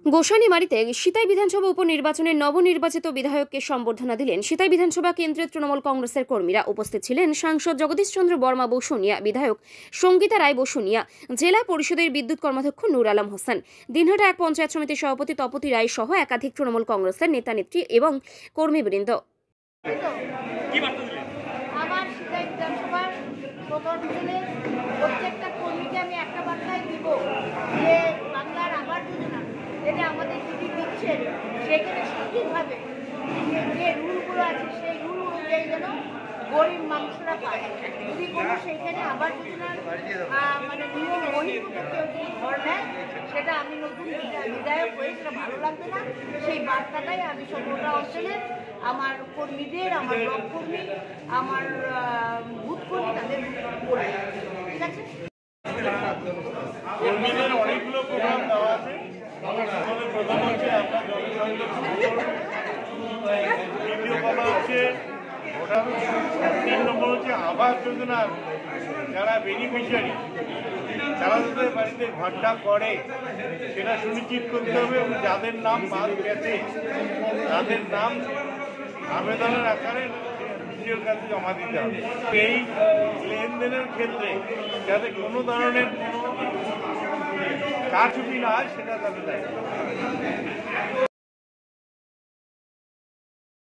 গোসানিমারীতে সিতাই বিধানসভা উপনির্বাচনে নবনির্বাচিত বিধায়ককে সম্বর্ধনা দিলেন সিতাই বিধানসভা কেন্দ্রের তৃণমূল কংগ্রেসের কর্মীরা। উপস্থিত ছিলেন সাংসদ জগদীশ চন্দ্র বর্মা বসুনিয়া, বিধায়ক সঙ্গীতা রায় বসুনিয়া, জেলা পরিষদের বিদ্যুৎ কর্মাধ্যক্ষ নূর আলম হোসেন, দিনহাটা এক পঞ্চায়েত সমিতির সভাপতি তপতি রায় সহ একাধিক তৃণমূল কংগ্রেসের নেতা নেত্রী এবং কর্মীবৃন্দ। আমার সিতাই বিধানসভার প্রথম দিনে প্রত্যেকটা কর্মীকে আমি একটা বার্তাই দিব যে বাংলার আবাস যোজনা যেটা আমাদের দিদি দিচ্ছেন সেখানে সঠিকভাবে যে রুলগুলো আছে সেই রুল অনুযায়ী যেন গরিব মানুষরা পায়। যদি কোনো সেইখানে আবাস যোজনার মানে নিয়ম বহির্ভূত কেউ যদি ঘর নেয় সেটা আমি নতুন বিধায়ক হয়ে সেটা ভালো লাগবে না। সেই বার্তাটাই আমি সকলটা অঞ্চলে আমার কর্মীদের, আমার ব্লক কর্মী, আমার বুথ কর্মী তাদের বলি। ঠিক আছে, কর্মীদের অনেকগুলো প্রোগ্রাম দেওয়া আছে। প্রধান হচ্ছে আপনার দ্বিতীয় কথা হচ্ছে 3 নম্বর হচ্ছে আবাস যোজনার যারা বেনিফিশিয়ারি, যারা তাদের বাড়িতে ঘরটা করে সেটা সুনিশ্চিত করতে হবে এবং যাদের নাম বাদ গেছে তাদের নাম আবেদনের আকারে বিডিওর কাছে জমা দিতে হবে। এই লেনদেনের ক্ষেত্রে যাতে কোনো ধরনের কারচুপি না হয় সেটা তাদের দায়িত্ব।